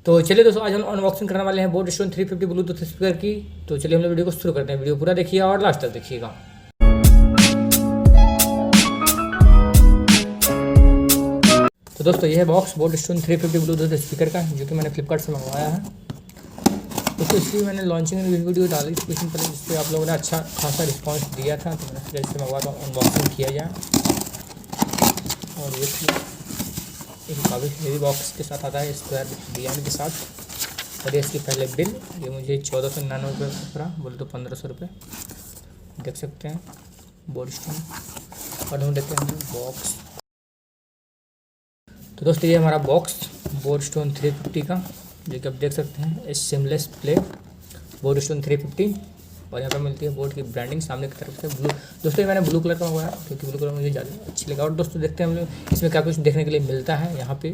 तो चलिए दोस्तों, आज हम अनबॉक्सिंग करने वाले हैं बोट स्टोन 350 ब्लूटूथ स्पीकर की। तो चलिए हम लोग वीडियो को शुरू करते हैं। वीडियो पूरा देखिए और लास्ट तक देखिएगा। तो दोस्तों, यह है box boat stone 350 Bluetooth speaker का, जो कि मैंने फ्लिपकार्ट से मंगवाया है। दोस्तों, इसकी मैंने लॉन्चिंग वीडियो डाली थी कुछ दिन पहले, जिससे आप लोगों ने अच्छा खासा रिस्पांस दिया था। तो मैंने सोचा इससे मंगवा तो अनबॉक्सिंग किया जाए। और ये एक काफ़ी हेवी बॉक्स के साथ आता है, स्क्वायर डिजाइन के साथ। और ये इसकी पहले बिल, ये मुझे 1499 रुपये पड़ा, बोले तो 1500 रुपये। देख सकते हैं बोट स्टोन। और हम देखते हैं बॉक्स। तो दोस्तों, ये हमारा बॉक्स बोट स्टोन 350 का, जो कि आप देख सकते हैं सिमलेस प्लेट बोट स्टोन 350। और यहाँ पर मिलती है बोट की ब्रांडिंग सामने की तरफ से ब्लू। दोस्तों, ये मैंने ब्लू कलर का मंगवाया, क्योंकि ब्लू कलर मुझे ज़्यादा अच्छी लगा। और दोस्तों, देखते हैं हम लोग इसमें क्या कुछ देखने के लिए मिलता है यहाँ पे।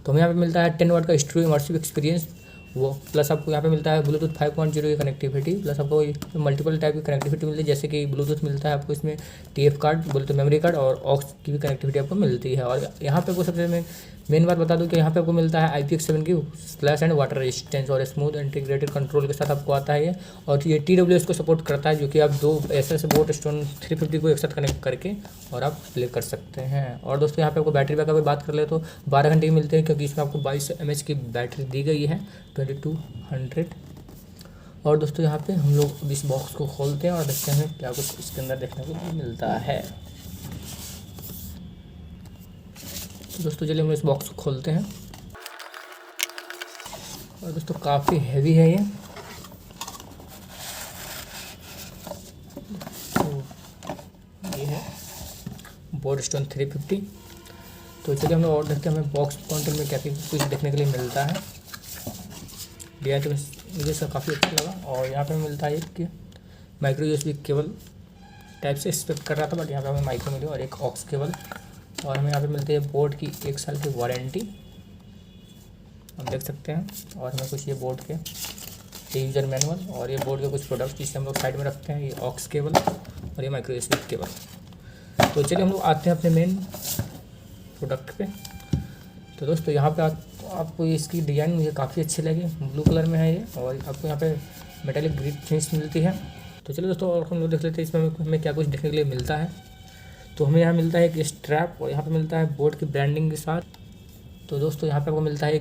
तो हमें यहाँ पे मिलता है 10 वाट का स्टूडियो इमर्सिव एक्सपीरियंस, वो प्लस आपको यहाँ पे मिलता है ब्लूटूथ 5.0 की कनेक्टिविटी, प्लस आपको मल्टीपल टाइप की कनेक्टिविटी मिलती है। जैसे कि ब्लूटूथ मिलता है आपको इसमें TF कार्ड, बोले तो मेमोरी कार्ड, और ऑक्स की भी कनेक्टिविटी आपको मिलती है। और यहाँ पे आपको सबसे मेन बात बता दूं कि यहाँ पे आपको मिलता है IPX7 की स्लैश एंड वाटर रेजिस्टेंस और स्मूथ इंटीग्रेटेड कंट्रोल के साथ आपको आता है ये। और ये TWS को सपोर्ट करता है, जो कि आप दो ऐसे बोट स्टोन 350 को एक साथ कनेक्ट करके और आप प्ले कर सकते हैं। और दोस्तों, यहाँ पे आपको बैटरी बैकअप की बात कर ले तो 12 घंटे की मिलते हैं, क्योंकि इसमें आपको 22 mAh की बैटरी दी गई है 2200। और दोस्तों, यहाँ पे हम लोग इस बॉक्स को खोलते हैं और देखते हैं क्या कुछ इसके अंदर देखने को मिलता है। तो दोस्तों, चलिए हम इस बॉक्स को खोलते हैं। और दोस्तों, काफ़ी हैवी है ये। तो ये है बोट स्टोन 350। तो चलिए हम लोग और देखते हैं हमें बॉक्स कंटेंट में क्या कुछ देखने के लिए मिलता है। डिजाइन तो मुझे इसका काफ़ी अच्छा लगा। और यहाँ पे मिलता है एक माइक्रो USB केबल टाइप से एक्सपेक्ट कर रहा था, बट यहाँ पे हमें माइक्रो मिली, और एक ऑक्स केबल। और हमें यहाँ पे मिलती है बोट की 1 साल की वारंटी, हम देख सकते हैं। और हमें कुछ ये बोट के यूज़र मैनुअल, और ये बोट के कुछ प्रोडक्ट्स जिसे हम लोग साइड में रखते हैं, ये ऑक्स केबल और ये माइक्रो USB केबल। तो चलिए हम लोग आते हैं अपने मेन प्रोडक्ट पे। तो दोस्तों, यहाँ पे आपको इसकी डिज़ाइन मुझे काफ़ी अच्छी लगी, ब्लू कलर में है ये, और आपको यहाँ पे मेटालिक ग्रिप फिनिश मिलती है। तो चलिए दोस्तों, और हम लोग देख लेते हैं इसमें हमें क्या कुछ देखने के लिए मिलता है। तो हमें यहाँ मिलता है एक स्ट्रैप, और यहाँ पे मिलता है बोट की ब्रांडिंग के साथ। तो दोस्तों, यहाँ पे आपको मिलता है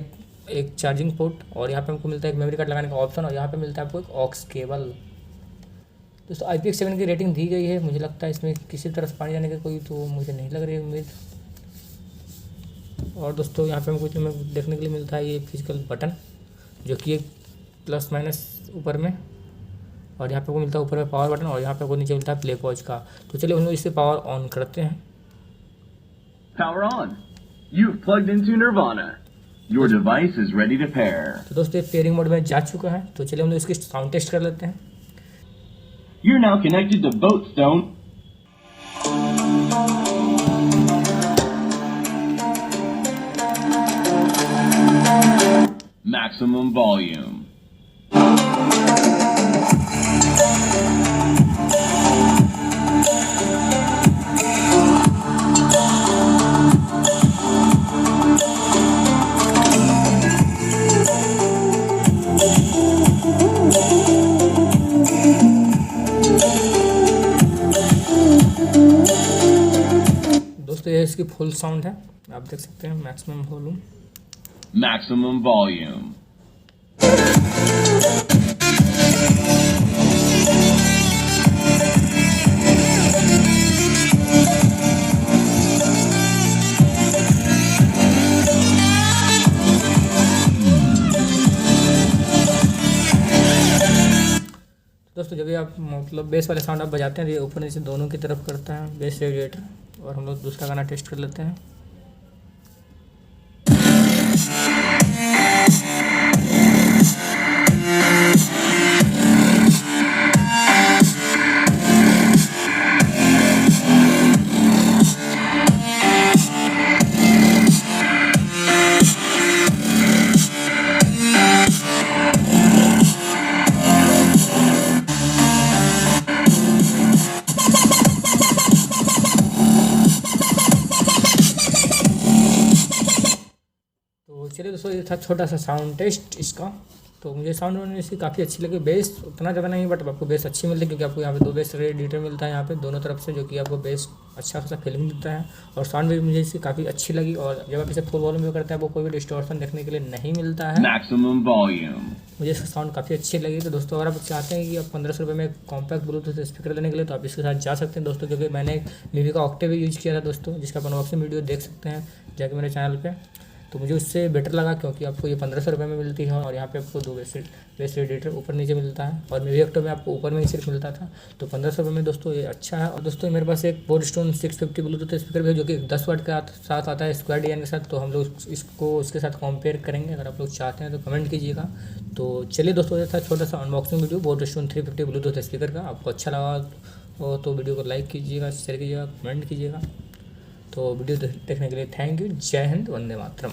एक चार्जिंग पोर्ट, और यहाँ पे आपको मिलता है एक मेमोरी कार्ड लगाने का ऑप्शन, और यहाँ पे मिलता है आपको एक ऑक्स केबल। दोस्तों, IPX7 की रेटिंग दी गई है। मुझे लगता है इसमें किसी तरह से पानी जाने का कोई तो मुझे नहीं लग रही है उम्मीद। और दोस्तों, यहाँ पे हमें देखने के लिए मिलता है ये फिजिकल बटन, जो कि एक प्लस माइनस ऊपर में, और यहाँ पे को मिलता है ऊपर में पावर बटन, और यहाँ पे को नीचे मिलता है प्ले पॉज का। तो चलिए हम लोग इसे पावर ऑन करते हैं। Power on. You've plugged into Nirvana. Your device is ready to pair. तो दोस्तों, ये पेयरिंग मोड में जा चुका है। तो चलिए हम लोग इसकी साउंड टेस्ट कर लेते हैं। You're now connected to Boatstone. Maximum volume. दोस्तों, ये इसकी फुल साउंड है, आप देख सकते हैं। Maximum volume, Maximum volume. दोस्तों, जब भी आप मतलब बेस वाले साउंड आप बजाते हैं तो ये ऊपर नीचे दोनों की तरफ करता है बेस रेडिएटर। और हम लोग दूसरा गाना टेस्ट कर लेते हैं। चलिए दोस्तों, था छोटा सा साउंड टेस्ट इसका। तो मुझे साउंड में इसकी काफ़ी अच्छी लगी। बेस उतना ज़्यादा नहीं, बट आपको बेस अच्छी मिलती है क्योंकि आपको यहाँ पे 2 बेस रेडिएटर मिलता है यहाँ पे दोनों तरफ से, जो कि आपको बेस अच्छा खासा फीलिंग देता है। और साउंड भी मुझे इसकी काफ़ी अच्छी लगी। और जब आप इसे फुल वॉल्यूम में करते हैं आपको कोई भी डिस्टॉर्शन देखने के लिए नहीं मिलता है। Maximum volume. मुझे इसका साउंड काफ़ी अच्छी लगी। तो दोस्तों अगर आप चाहते हैं कि आप 1500 रुपये में कॉम्पैक्ट ब्लूटूथ स्पीकर लेने के लिए, तो आप इसके साथ जा सकते हैं दोस्तों, क्योंकि मैंने एक मीवी का ऑक्टेव यूज़ किया था दोस्तों, जिसका आप अनबॉक्सिंग वीडियो देख सकते हैं जाके मेरे चैनल पे। तो मुझे उससे बेटर लगा क्योंकि आपको ये 1500 रुपये में मिलती है और यहाँ पे आपको 2 बेस रेडिएटर ऊपर नीचे मिलता है। और मीवी ऑक्टेव में आपको ऊपर में ही सिर्फ मिलता था। तो 1500 रुपये में दोस्तों ये अच्छा है। और दोस्तों मेरे पास एक बोर्डस्टोन 650 ब्लूटूथ स्पीकर भी है, जो कि 10 वाट के साथ आता है स्क्वायर डिजाइन के साथ। तो हम लोग इसको उसके साथ कंपेयर करेंगे। अगर आप लोग चाहते हैं तो कमेंट कीजिएगा। तो चलिए दोस्तों, ये था छोटा सा अनबॉक्सिंग वीडियो बोर्डस्टोन 350 ब्लूटूथ स्पीकर का। आपको अच्छा लगा तो वीडियो को लाइक कीजिएगा, शेयर कीजिएगा, कमेंट कीजिएगा। तो वीडियो देखने के लिए थैंक यू। जय हिंद, वंदे मातरम।